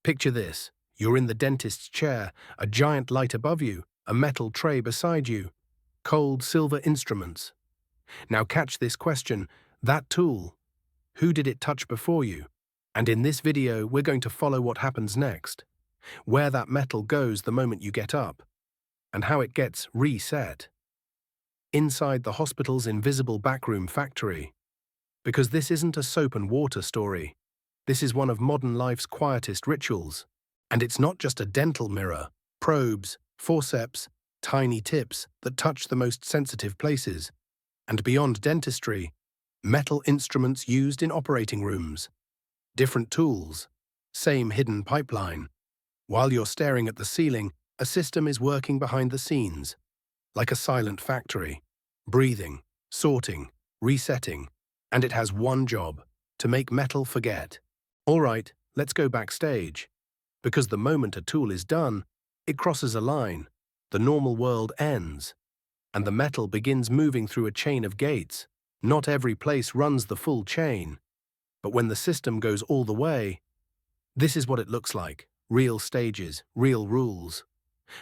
Picture this. You're in the dentist's chair, a giant light above you, a metal tray beside you, cold silver instruments. Now catch this question, that tool, who did it touch before you? And in this video, we're going to follow what happens next, where that metal goes the moment you get up, and how it gets reset. Inside the hospital's invisible backroom factory. Because this isn't a soap and water story. This is one of modern life's quietest rituals. And it's not just a dental mirror, probes, forceps, tiny tips that touch the most sensitive places. And beyond dentistry, metal instruments used in operating rooms. Different tools, same hidden pipeline. While you're staring at the ceiling, a system is working behind the scenes, like a silent factory, breathing, sorting, resetting, and it has one job, to make metal forget. All right, let's go backstage. Because the moment a tool is done, it crosses a line, the normal world ends, and the metal begins moving through a chain of gates. Not every place runs the full chain, but when the system goes all the way, this is what it looks like. Real stages, real rules.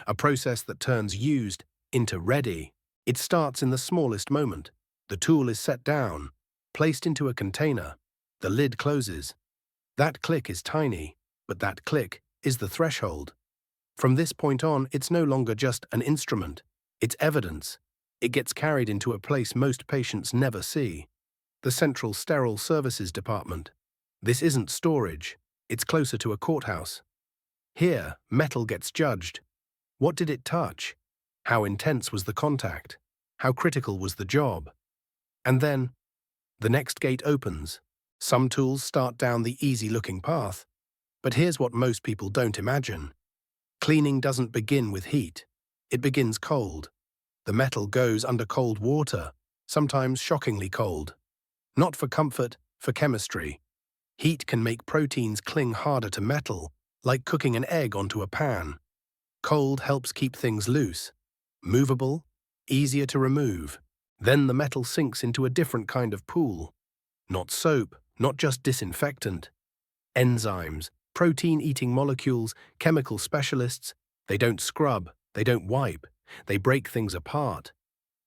A process that turns used into ready. It starts in the smallest moment. The tool is set down, placed into a container. The lid closes. That click is tiny, but that click is the threshold. From this point on, it's no longer just an instrument. It's evidence. It gets carried into a place most patients never see. The Central Sterile Services Department. This isn't storage. It's closer to a courthouse. Here, metal gets judged. What did it touch? How intense was the contact? How critical was the job? And then, the next gate opens. Some tools start down the easy-looking path. But here's what most people don't imagine. Cleaning doesn't begin with heat. It begins cold. The metal goes under cold water, sometimes shockingly cold. Not for comfort, for chemistry. Heat can make proteins cling harder to metal, like cooking an egg onto a pan. Cold helps keep things loose, movable, easier to remove. Then the metal sinks into a different kind of pool. Not soap, not just disinfectant. Enzymes, protein-eating molecules, chemical specialists. They don't scrub, they don't wipe, they break things apart.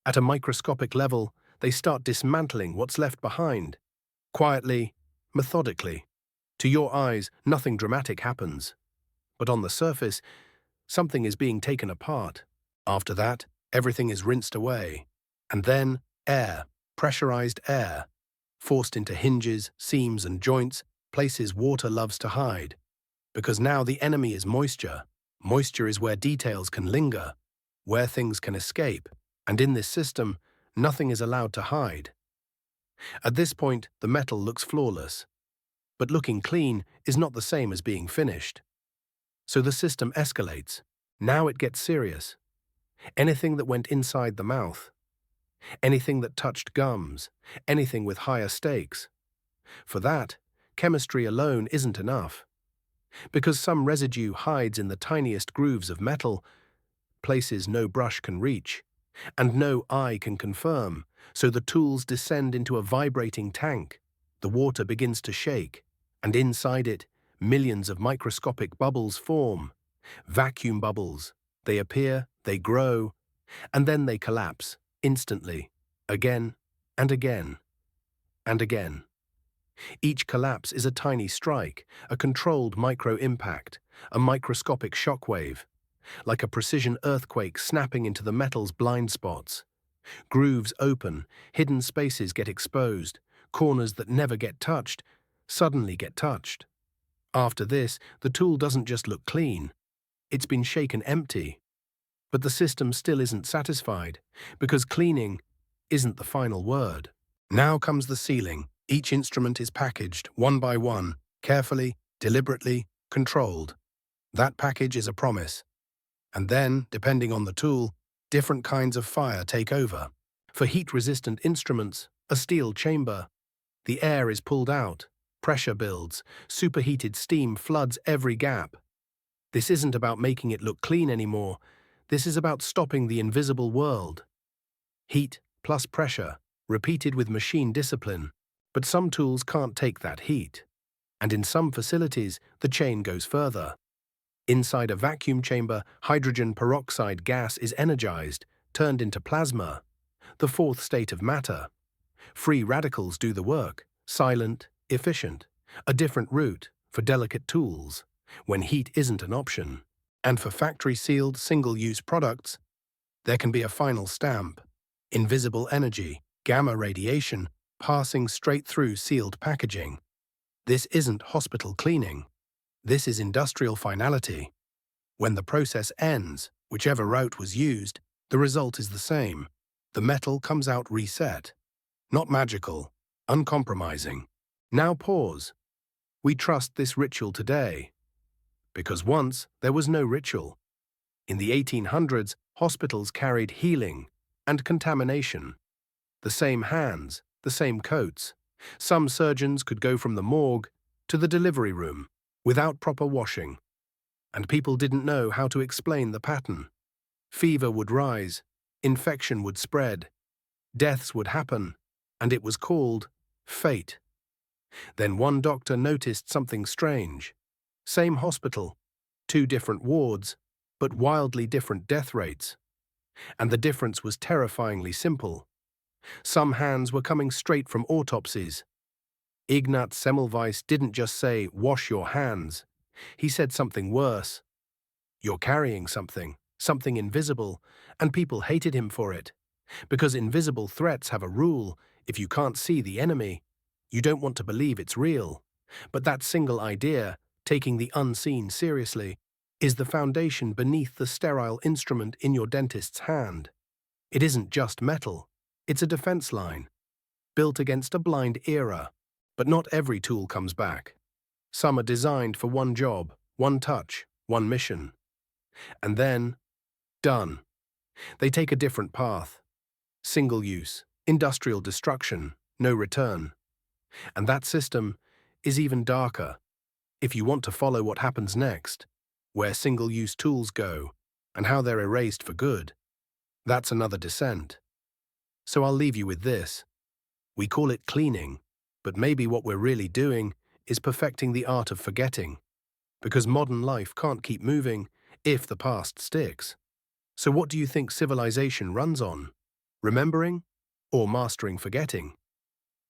At a microscopic level, they start dismantling what's left behind. Quietly, methodically. To your eyes, nothing dramatic happens. But on the surface, something is being taken apart. After that, everything is rinsed away. And then, air, pressurized air, forced into hinges, seams, and joints, places water loves to hide. Because now the enemy is moisture. Moisture is where details can linger, where things can escape. And in this system, nothing is allowed to hide. At this point, the metal looks flawless. But looking clean is not the same as being finished. So the system escalates. Now it gets serious. Anything that went inside the mouth. Anything that touched gums. Anything with higher stakes. For that, chemistry alone isn't enough. Because some residue hides in the tiniest grooves of metal, places no brush can reach, and no eye can confirm, so the tools descend into a vibrating tank. The water begins to shake, and inside it, millions of microscopic bubbles form. Vacuum bubbles. They appear, they grow, and then they collapse, instantly, again and again and again. Each collapse is a tiny strike, a controlled micro-impact, a microscopic shockwave, like a precision earthquake snapping into the metal's blind spots. Grooves open, hidden spaces get exposed, corners that never get touched suddenly get touched. After this, the tool doesn't just look clean. It's been shaken empty. But the system still isn't satisfied, because cleaning isn't the final word. Now comes the sealing. Each instrument is packaged, one by one, carefully, deliberately, controlled. That package is a promise. And then, depending on the tool, different kinds of fire take over. For heat-resistant instruments, a steel chamber. The air is pulled out, pressure builds, superheated steam floods every gap. This isn't about making it look clean anymore. This is about stopping the invisible world. Heat plus pressure, repeated with machine discipline. But some tools can't take that heat. And in some facilities, the chain goes further. Inside a vacuum chamber, hydrogen peroxide gas is energized, turned into plasma, the fourth state of matter. Free radicals do the work, silent, efficient, a different route for delicate tools, when heat isn't an option. And for factory-sealed, single-use products, there can be a final stamp, invisible energy, gamma radiation, passing straight through sealed packaging. This isn't hospital cleaning. This is industrial finality. When the process ends, whichever route was used, the result is the same. The metal comes out reset. Not magical, uncompromising. Now pause. We trust this ritual today, because once there was no ritual. In the 1800s, hospitals carried healing and contamination. The same hands, the same coats. Some surgeons could go from the morgue to the delivery room without proper washing, and people didn't know how to explain the pattern. Fever would rise, infection would spread, deaths would happen, and it was called fate. Then one doctor noticed something strange. Same hospital, two different wards, but wildly different death rates. And the difference was terrifyingly simple. Some hands were coming straight from autopsies. Ignaz Semmelweis didn't just say, "Wash your hands." He said something worse. "You're carrying something, something invisible," and people hated him for it. Because invisible threats have a rule: if you can't see the enemy, you don't want to believe it's real. But that single idea, taking the unseen seriously, is the foundation beneath the sterile instrument in your dentist's hand. It isn't just metal, it's a defense line, built against a blind era. But not every tool comes back. Some are designed for one job, one touch, one mission. And then, done. They take a different path. Single use, industrial destruction, no return. And that system is even darker. If you want to follow what happens next, where single-use tools go, and how they're erased for good, that's another descent. So I'll leave you with this. We call it cleaning, but maybe what we're really doing is perfecting the art of forgetting, because modern life can't keep moving if the past sticks. So what do you think civilization runs on? Remembering or mastering forgetting?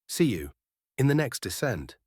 See you in the next descent.